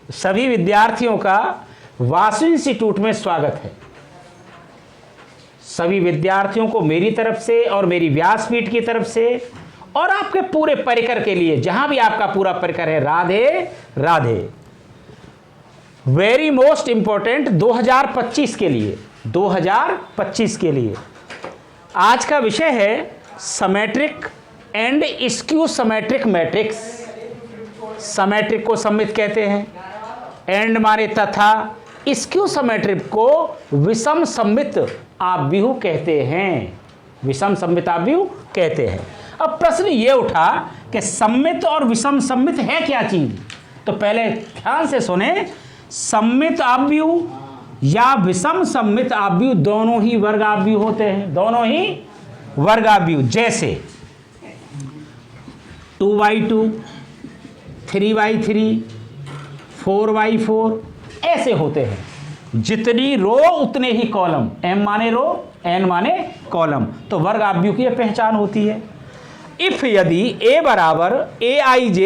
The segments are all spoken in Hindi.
सभी विद्यार्थियों का वासु इंस्टीट्यूट में स्वागत है। सभी विद्यार्थियों को मेरी तरफ से और मेरी व्यासपीठ की तरफ से और आपके पूरे परिकर के लिए, जहां भी आपका पूरा परिकर है, Radhe Radhe. Very most important 2025 के लिए, 2025 के लिए आज का विषय है समेट्रिक एंड स्क्यू समेट्रिक मैट्रिक्स। समेट्रिक को सममित कहते हैं, एंड माने तथा, स्क्यू समेट्रिक को विषम सममित आव्यूह कहते हैं। विषम सममित आव्यूह कहते हैं। अब प्रश्न ये उठा कि सममित और विषम सममित है क्या चीज? तो पहले ध्यान से सुने, सममित आव्यूह या विषम सममित आव्यूह दोनों ही वर्ग आव्यूह होते हैं, दोनों ही वर्ग आव्यूह। जैसे 2x2, 3x3, 4x4 ऐसे होते हैं। जितनी रो उतने ही कॉलम, m माने रो, n माने कॉलम, तो वर्ग आव्यूह की यह पहचान होती है। इफ यदि a बराबर aij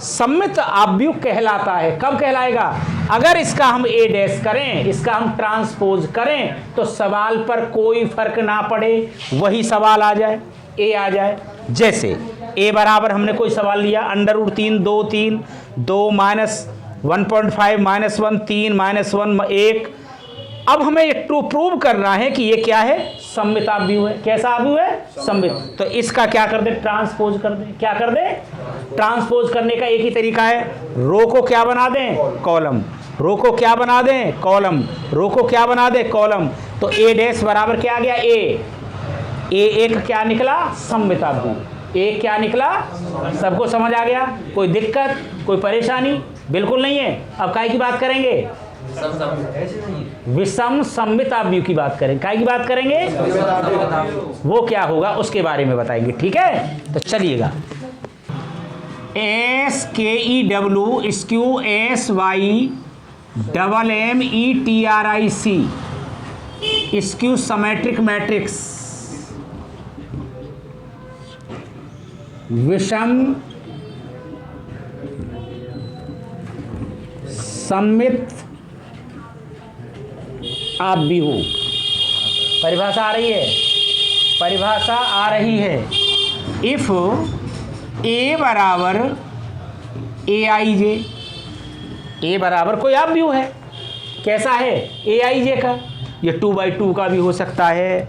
सममित आव्यूह कहलाता है, कब कहलाएगा? अगर इसका हम a डैश करें, इसका हम ट्रांसपोज करें तो सवाल पर कोई फर्क ना पड़े, वही सवाल आ जाए, a आ जाए। जैसे a बराबर हमने कोई सवाल लिया, √3 2 3 2 माइनस 1.5 माइनस 1 3 माइनस 1 1। अब हमें एक प्रूव करना है कि ये क्या है, सममित आव्यूह है। कैसा आव्यूह है? सममित। तो इसका क्या कर दे, ट्रांसपोज कर दे। क्या कर दे? ट्रांसपोज करने का एक ही तरीका है, रो को क्या बना दें, कॉलम। रो को क्या बना दें, कॉलम। रो को क्या बना दें, कॉलम। तो a डैश बराबर क्या आ गया, a एक क्या निकला, सममित आव्यूह। एक क्या निकला, सबको समझ आ गया? कोई दिक्कत, कोई परेशानी? बिल्कुल नहीं है। अब काय की बात करेंगे, विषम सममित आव्यूह की बात करेंगे। काय की बात करेंगे, वो क्या होगा उसके बारे में बताएंगे, ठीक है? तो चलिएगा, SKEW skew SYMMETRIC skew symmetric matrix विषम सममित आव्यूह। परिभाषा आ रही है, परिभाषा आ रही है। इफ a बराबर aij, a बराबर कोई आव्यूह है, कैसा है, aij का। ये 2x2 का भी हो सकता है,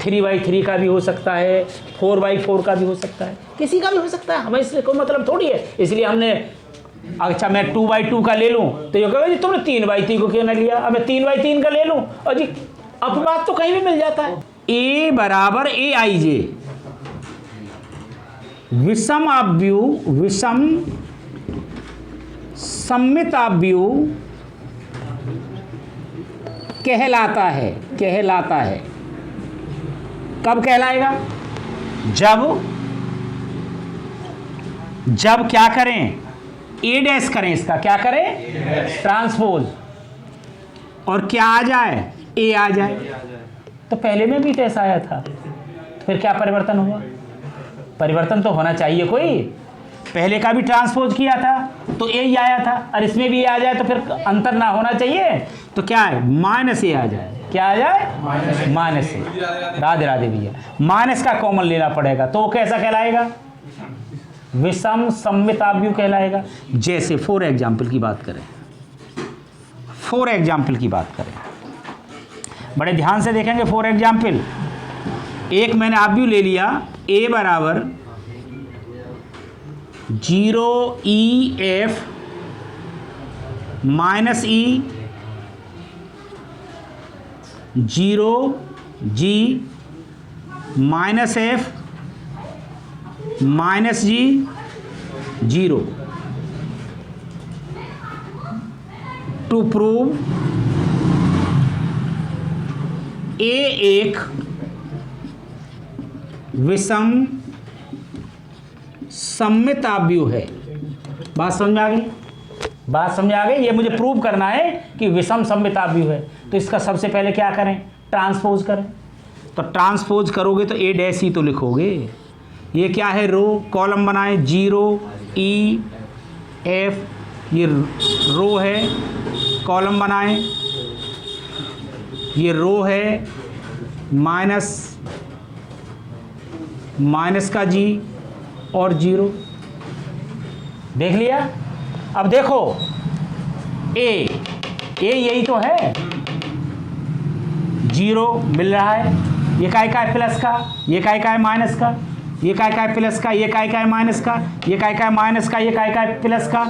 3x3 का भी हो सकता है, 4x4 का भी हो सकता है, किसी का भी हो सकता है। हमें इससे कोई मतलब थोड़ी है। इसलिए हमने, अच्छा मैं 2x2 का ले लूं तो ये कहोगे जी तुमने 3x3 को क्यों ना लिया? अब मैं 3x3 का ले लूं, और जी अपवाद तो कहीं भी मिल जाता है। a बराबर aij विषम आव्यूह, विषम सममित आव्यूह कहलाता है, कहलाता है। कब कहलाएगा? जब क्या करें, a डैश करें, इसका क्या करें, ट्रांसपोज, और क्या आ जाए, a आ जाए। तो पहले में भी कैसा आया था, तो फिर क्या परिवर्तन हुआ? परिवर्तन तो होना चाहिए कोई। पहले का भी ट्रांसपोज किया था तो a ही आया था, और इसमें भी a आ जाए तो फिर अंतर ना होना चाहिए। तो क्या है, -a आ जाए। क्या आ जाए, -a। राधे राधे भैया, माइनस का कॉमन लेना पड़ेगा, तो वो कैसा कहलाएगा, विषम सममित आव्यूह कहलाएगा। जैसे फॉर एग्जाम्पल की बात करें, फॉर एग्जाम्पल की बात करें, बड़े ध्यान से देखेंगे। फॉर एग्जाम्पल, एक मैंने आव्यूह ले लिया, a बराबर 0EF -E 0G -F -G 0 to prove a एक विषम सममित आव्यूह है। बात समझ में आ गई? बात समझ आ गई? ये मुझे प्रूव करना है कि विषम सममित आव्यूह है, तो इसका सबसे पहले क्या करें, ट्रांसपोज करें। तो ट्रांसपोज करोगे तो a डैश ही तो लिखोगे। ये क्या है, रो, कॉलम बनाए 0 E F ये रो है, कॉलम बनाएं, ये रो है, माइनस का जी और 0, देख लिया। अब देखो ए यही तो है, 0 मिल रहा है, ये काय का है प्लस का, ये काय का है माइनस का, ये काय का है प्लस का, ये काय का है माइनस का, ये काय का है माइनस का, ये काय का है प्लस का,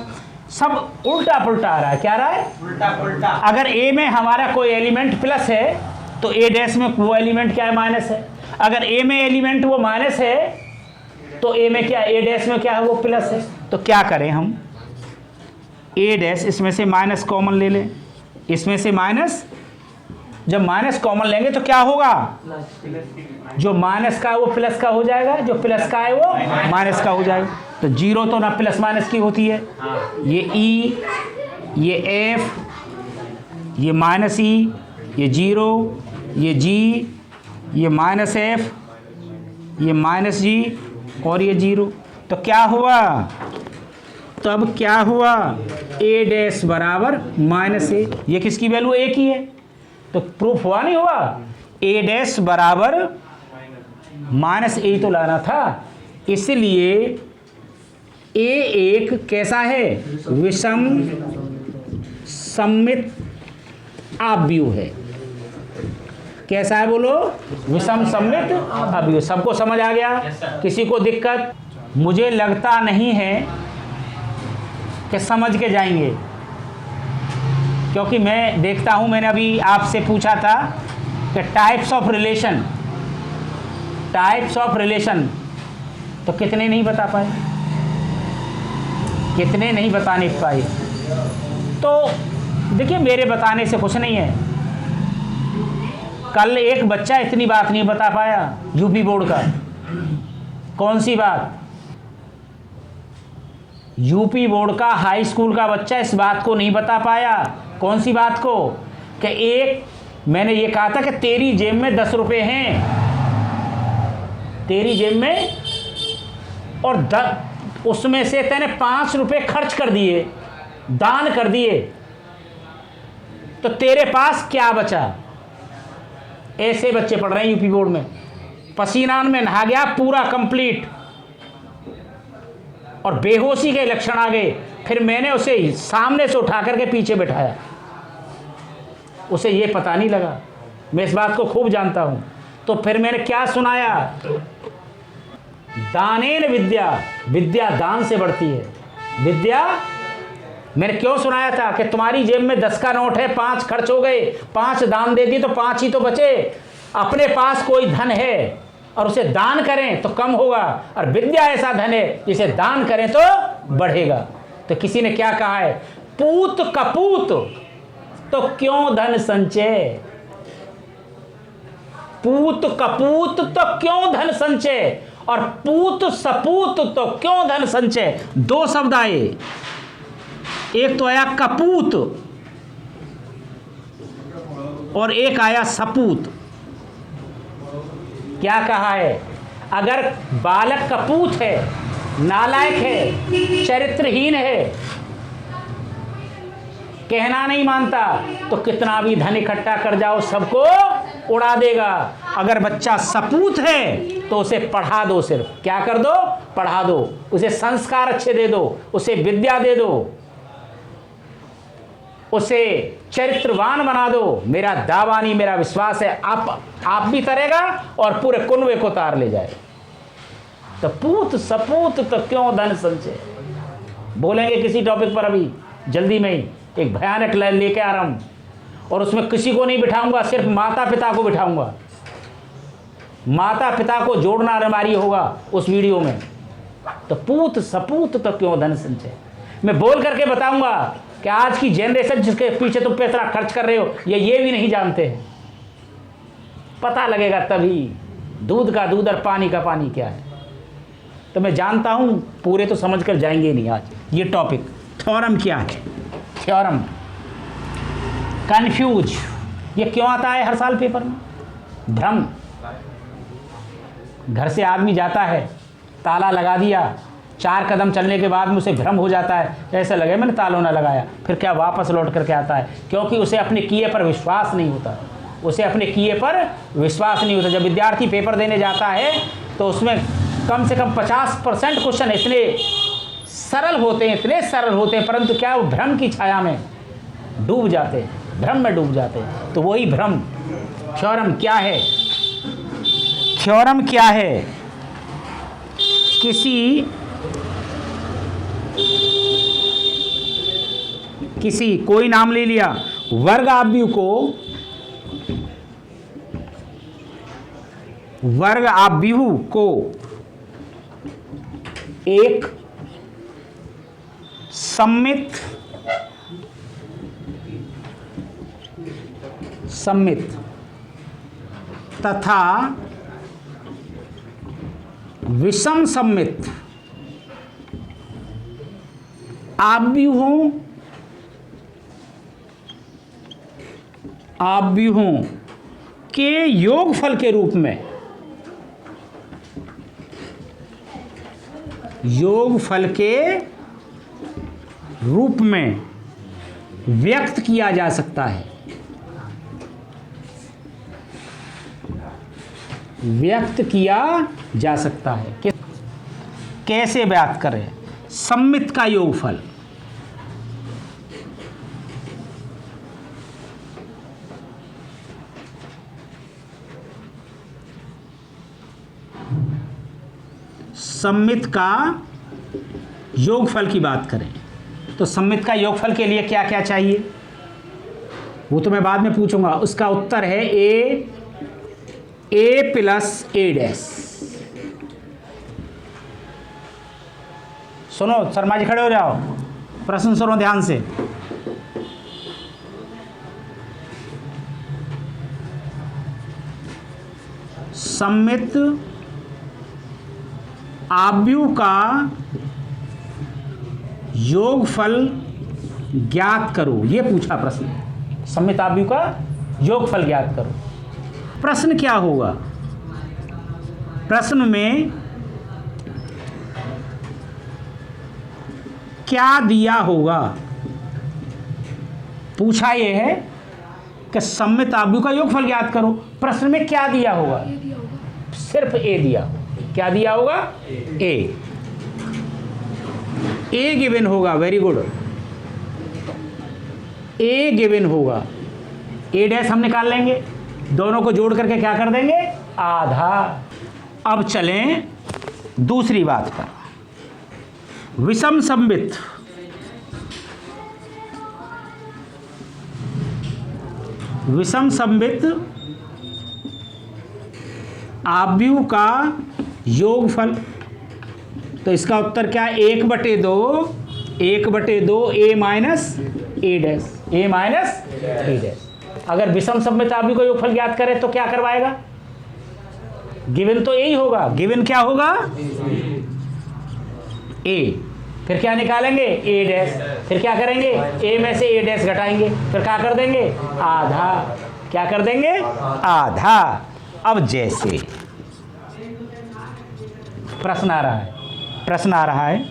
सब उल्टा पुल्टा आ रहा है। क्या आ रहा है? उल्टा पुल्टा। अगर ए में हमारा कोई एलिमेंट प्लस है तो ए डैश में वो एलिमेंट क्या है? माइनस है। अगर ए में एलिमेंट वो माइनस है तो ए में क्या, ए डैश में क्या है? वो प्लस है। तो क्या करें हम? ए डैश इसमें से माइनस कॉमन ले लें, इसमें से माइनस, जब माइनस कॉमन लेंगे तो क्या होगा? जो माइनस का है वो प्लस का हो जाएगा, जो प्लस का है वो माइनस का हो जाएगा। तो 0 तो ना प्लस माइनस की होती है। ये ई, ये एफ, ये माइनस ई, ये 0, ये जी, ये माइनस एफ, ये माइनस जी और ये 0। तो क्या हुआ? तब क्या हुआ? ए डैश बराबर माइनस ए। ये किसकी वैल्यू? ए की है। तो प्रूफ हुआ नहीं हुआ? ए डैश बराबर माइनस ए तो लाना था, इसलिए ए एक कैसा है? विषम सममित आव्यूह है। कैसा है बोलो? विषम सममित आव्यूह। सबको समझ आ गया? किसी को दिक्कत? मुझे लगता नहीं है कि समझ के जाएंगे, क्योंकि मैं देखता हूं, मैंने अभी आपसे पूछा था कि टाइप्स ऑफ रिलेशन, तो कितने नहीं बता पाए, कितने नहीं बताने पाए। तो देखिए, मेरे बताने से कुछ नहीं है। कल एक बच्चा इतनी बात नहीं बता पाया यूपी बोर्ड का। कौन सी बात? यूपी बोर्ड का हाई स्कूल का बच्चा इस बात को नहीं बता पाया। कौन सी बात को? कि एक, मैंने ये कहा था कि तेरी जेब में 10 रुपये हैं, तेरी जेब में, और उसमें से तेने 5 रुपये खर्च कर दिए, दान कर दिए, तो तेरे पास क्या बचा? ऐसे बच्चे पढ़ रहे हैं यूपी बोर्ड में। पसीनान में नहा गया पूरा कंप्लीट और बेहोशी के लक्षण आ गए। फिर मैंने उसे सामने से उठा करके पीछे बिठाया, उसे ये पता नहीं लगा। मैं इस बात को खूब जानता हूं। तो फिर मैंने क्या सुनाया? दानेन विद्या, विद्या दान से बढ़ती है। विद्या, मैंने क्यों सुनाया था कि तुम्हारी जेब में 10 का नोट है, 5 खर्च हो गए, 5 दान दे दिए तो 5 ही तो बचे। अपने पास कोई धन है और उसे दान करें तो कम होगा, और विद्या ऐसा धन है जिसे दान करें तो बढ़ेगा। तो किसी ने क्या कहा है? पूत कपूत तो क्यों धन संचय, पूत कपूत तो क्यों धन संचय, और पूत सपूत तो क्यों धन संचय। 2 शब्द आए, एक तो आया कपूत और एक आया सपूत। क्या कहा है? अगर बालक कपूत है, नालायक है, चरित्रहीन है, कहना नहीं मानता, तो कितना भी धन इकट्ठा कर जाओ सबको उड़ा देगा। अगर बच्चा सपूत है तो उसे पढ़ा दो, सिर्फ क्या कर दो? पढ़ा दो, उसे संस्कार अच्छे दे दो, उसे विद्या दे दो, उसे चरित्रवान बना दो। मेरा दावा नहीं, मेरा विश्वास है आप भी तरेगा और पूरे कुनबे को तार ले जाए। तो पूत सपूत तो क्यों धन संचय। बोलेंगे किसी टॉपिक पर अभी जल्दी में ही, एक भयानक लाइन लेके आ रहा हूं, और उसमें किसी को नहीं बिठाऊंगा, सिर्फ माता पिता को बिठाऊंगा। माता पिता को जोड़ना अनिवार्य होगा उस वीडियो में। तो पूत सपूत तो क्यों धन संचय, मैं बोल करके बताऊंगा कि आज की जनरेशन जिसके पीछे तुम पैसा खर्च कर रहे हो, ये भी नहीं जानते हैं। पता लगेगा तभी दूध का दूध और पानी का पानी क्या है। तो मैं जानता हूं पूरे तो समझ कर जाएंगे नहीं आज ये टॉपिक। थ्योरम क्या है? थ्योरम कंफ्यूज, ये क्यों आता है हर साल पेपर में? भ्रम। घर से आदमी जाता है, ताला लगा दिया, 4 कदम चलने के बाद में उसे भ्रम हो जाता है, ऐसा लगे मैंने तालों ना लगाया, फिर क्या वापस लौट करके आता है, क्योंकि उसे अपने किए पर विश्वास नहीं होता, उसे अपने किए पर विश्वास नहीं होता। जब विद्यार्थी पेपर देने जाता है तो उसमें कम से कम 50% क्वेश्चन इतने सरल होते हैं, इतने सरल होते हैं, परंतु क्या वो भ्रम की छाया में डूब जाते हैं, भ्रम में डूब जाते हैं। तो वही भ्रम थ्योरम क्या है? थ्योरम क्या है? किसी कोई नाम ले लिया, वर्ग आव्यूह को एक सममित तथा विषम सममित आव्यूहों के योगफल के रूप में व्यक्त किया जा सकता है। व्यक्त किया जा सकता है। कैसे व्यक्त करें? सममित का योगफल, सममित का योगफल की बात करें तो सममित का योगफल के लिए क्या क्या चाहिए वो तो मैं बाद में पूछूंगा। उसका उत्तर है a प्लस a डैश। सुनो शर्मा जी, खड़े हो जाओ, प्रश्न सुनो ध्यान से। सममित आव्यूह का योगफल ज्ञात करो, ये पूछा प्रश्न। सममित आव्यूह का योगफल ज्ञात करो। प्रश्न क्या होगा? प्रश्न में क्या दिया होगा? पूछा यह है कि सममित आव्यूह का योगफल ज्ञात करो। प्रश्न में क्या दिया होगा? सिर्फ ए दिया होगा। क्या दिया होगा? ए गिवन होगा। वेरी गुड, ए गिवन होगा। ए डैश हम निकाल लेंगे, दोनों को जोड़ करके क्या कर देंगे? आधा। अब चलें दूसरी बात पर। विषम सममित आव्यूह का योगफल, तो इसका उत्तर क्या है? 1/2 a माइनस a डैश। अगर विषम सममित आव्यूह का योगफल ज्ञात करें तो क्या करवाएगा? गिवन तो यही होगा। गिवन क्या होगा? a। फिर क्या निकालेंगे? a dash. फिर क्या करेंगे? a में से a डैश घटाएंगे, फिर क्या कर देंगे? आधा। क्या कर देंगे? आधा। अब जैसे प्रश्न आ रहा है,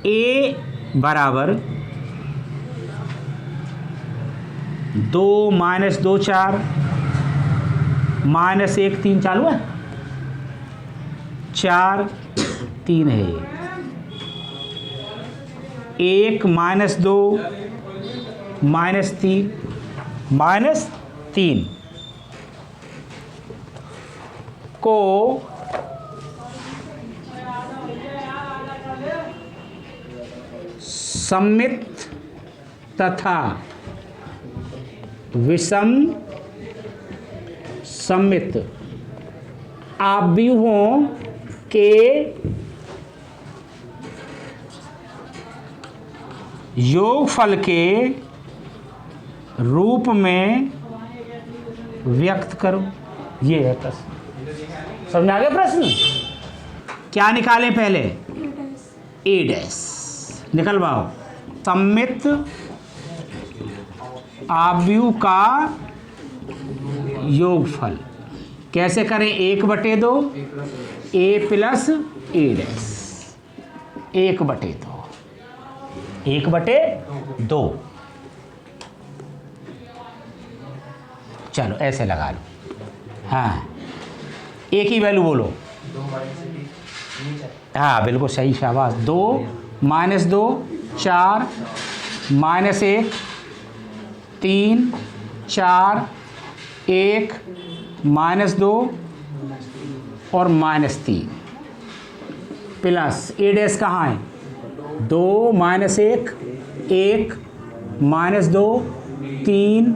a बराबर 2 माइनस 2 4 माइनस 1 3 चालू है, 4 3 है। 1 माइनस 2 माइनस 3 को सममित तथा विषम सममित आव्यूहों के योगफल के रूप में व्यक्त करो। ये है प्रश्न। समझ आ गया प्रश्न? क्या निकालें पहले? a डैश निकलवाओ। सममित आव्यूह का योगफल कैसे करें? 1/2 ए प्लस ए डैश, 1/2, 1/2। चलो ऐसे लगा लो। हाँ, ए की वैल्यू बोलो। हाँ बिल्कुल सही, शाबाश। 2 - 2 4 -1 3 4 1 -2 और -3 प्लस ए डैश कहाँ है? 2 - 1 1 -2 3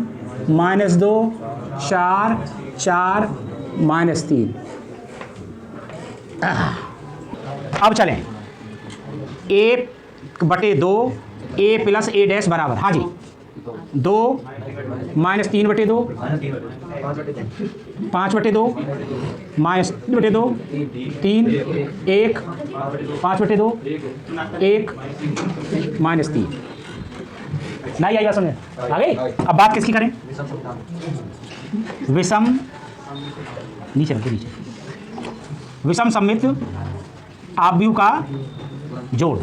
-2 4 4 -3। अब चलें, 1/2 ए प्लस ए डैश बराबर, हाँ जी, 2 - 3/2 5/2 -2 3 1 5/2 1 -3। नहीं आई बात समझे? आ गई? अब बात किसकी करें? विषम, नीचे रखिए, नीचे, विषम सममित आव्यूह का जोड़।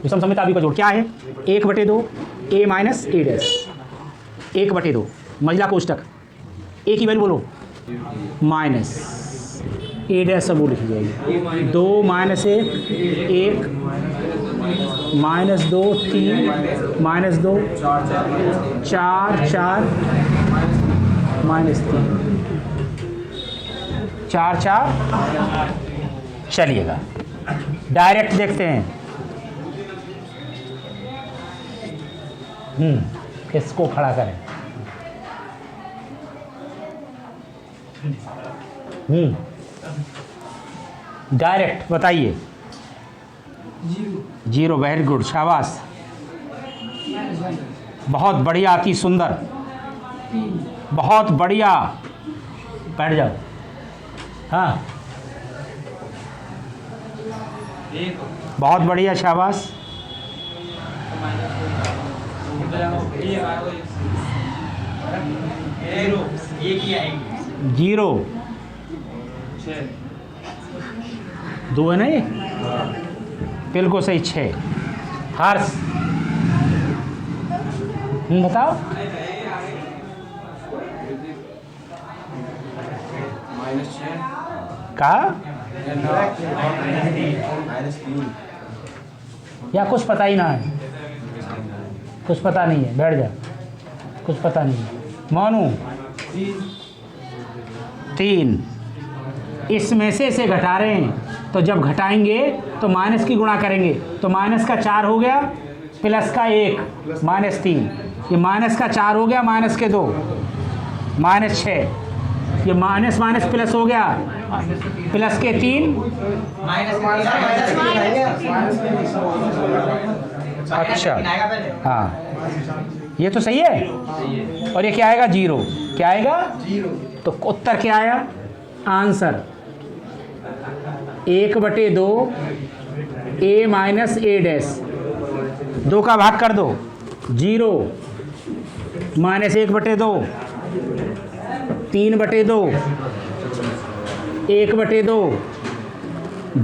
विषम सममित आव्यूह का जोड़ क्या है? 1/2 ए माइनस ए डैश, 1/2 महिला कोष्टक, ए की वैल्यू बोलो, माइनस ए डैश सब वो लिखी जाएगी। 2 - 1 1 -2 3 -2 4 4 -3 4 4। चलिएगा डायरेक्ट देखते हैं। किसको खड़ा करें? डायरेक्ट बताइए। 0, वेरी गुड, शाबाश, बहुत बढ़िया, अति सुंदर, बहुत बढ़िया। बैठ जाओ। हाँ बहुत बढ़िया, शाबाश। 0 2 है ना ये? बिल्कुल सही, 6। हर्ष बताओ। कहा या कुछ पता ही ना है? कुछ पता नहीं है, बैठ जा, कुछ पता नहीं है। मोनू 3, इसमें से इसे घटा रहे हैं, तो जब घटाएंगे तो माइनस की गुणा करेंगे, तो माइनस का 4 हो गया, प्लस का 1 -3, ये माइनस का 4 हो गया, माइनस के 2 -6, ये माइनस माइनस प्लस हो गया, प्लस के 3 अच्छा, हाँ ये तो सही है। और ये क्या आएगा? 0। क्या आएगा? 0। तो उत्तर क्या आया? आंसर 1/2 ए माइनस ए डैश, 2 का भाग कर दो, 0 -1/2 3/2 1/2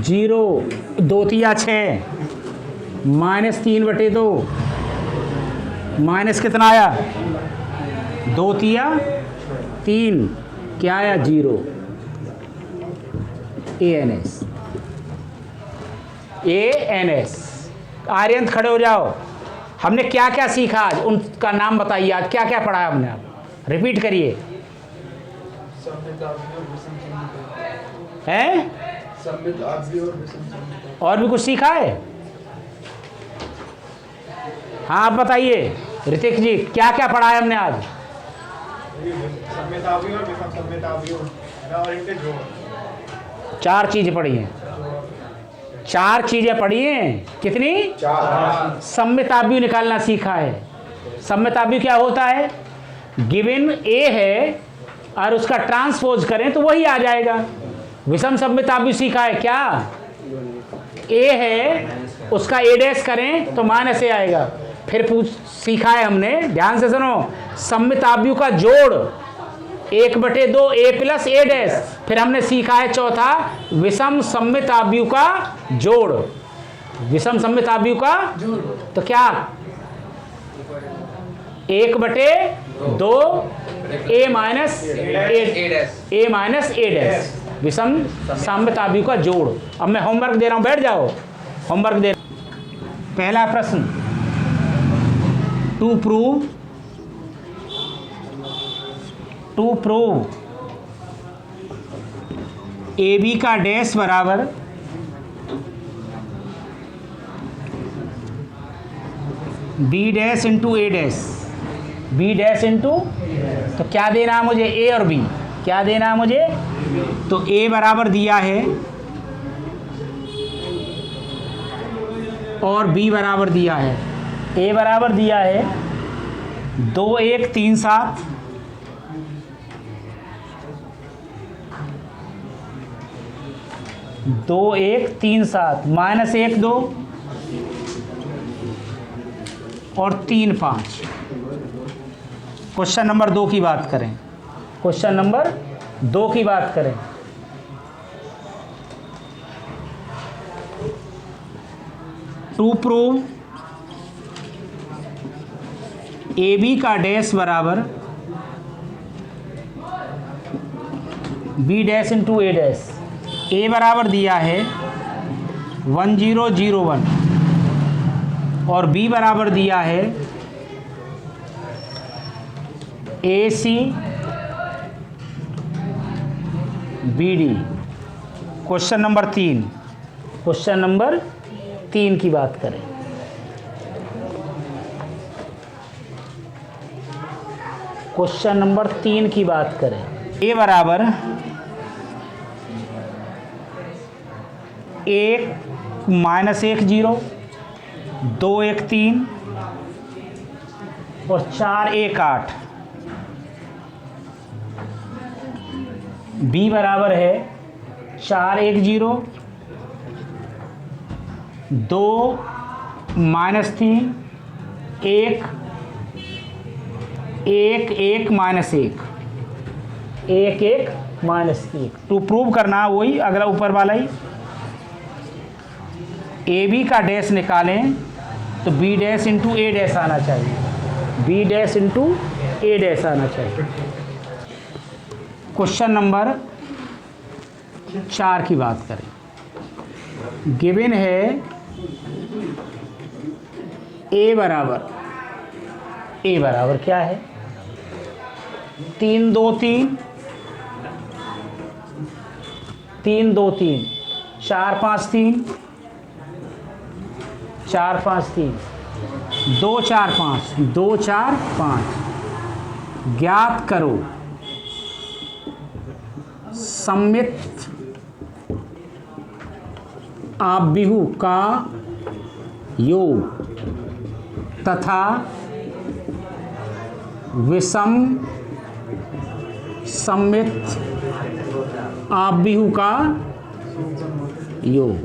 0 2 तिया 6 -3/2 माइनस कितना आया? 2 तिया 3, क्या आया? 0। ANS आर्यंत खड़े हो जाओ। हमने क्या क्या सीखा आज? उनका नाम बताइए, आज क्या क्या पढ़ा हमने? आप रिपीट करिए। हैं? और भी कुछ सीखा है? हाँ आप बताइए, ऋतिक जी क्या क्या पढ़ा है हमने आज? 4 चीजें पढ़ी हैं। 4 चीजें पढ़ी हैं। कितनी? 4। सम्मित आव्यूह निकालना सीखा है। सम्मित आव्यूह क्या होता है? गिवन ए है और उसका ट्रांसपोज करें तो वही आ जाएगा। विषम सम्मित आव्यूह सीखा है क्या? ए है, उसका ए डैश करें तो माइनस ए आएगा। फिर सीखा है हमने, ध्यान से सुनो, सम्मित आव्यूह का जोड़। 1/2 a प्लस a डैश। फिर हमने सीखा है चौथा, विषम सममित आव्यूह का जोड़। विषम सममित आव्यूह का तो क्या 1/2 a माइनस a डैश, विषम सममित आव्यूह का जोड़। अब मैं होमवर्क दे रहा हूं, बैठ जाओ, होमवर्क दे। पहला प्रश्न, टू प्रूव ए बी का डैश बराबर बी डैश इंटू ए डैश, बी डैश इंटू, तो क्या देना है मुझे, ए और बी। क्या देना है मुझे, तो ए बराबर दिया है और बी बराबर दिया है। ए बराबर दिया है 2 1 3 7, 2 1 3 7 माइनस 1 2 और 3 5। क्वेश्चन नंबर 2 की बात करें, क्वेश्चन नंबर 2 की बात करें। टू प्रूव ए बी का डैश बराबर बी डैश इंटू ए डैश। ए बराबर दिया है 1 0 0 1 और बी बराबर दिया है A C B D. Question number 3, question number 3 की बात करें। क्वेश्चन नंबर 3 की बात करें। ए बराबर 1 माइनस 1 0, 2 1 3 और 4 1 8। बी बराबर है 4 1 0, 2 minus 3 1 1 1 minus 1 1 1 minus 1। To prove करना है वही अगला ऊपर वाला ही। ए बी का डैश निकालें तो बी डैश इंटू ए डैश आना चाहिए, बी डैश इंटू ए डैश आना चाहिए। क्वेश्चन नंबर 4 की बात करें। गिवन है ए बराबर क्या है, 3 2 3 3 2 3 4 5 3 4 5 3 2 4 5 2 4 5। ज्ञात करो सममित आव्यूह का योग तथा विषम सममित आव्यूह का योग।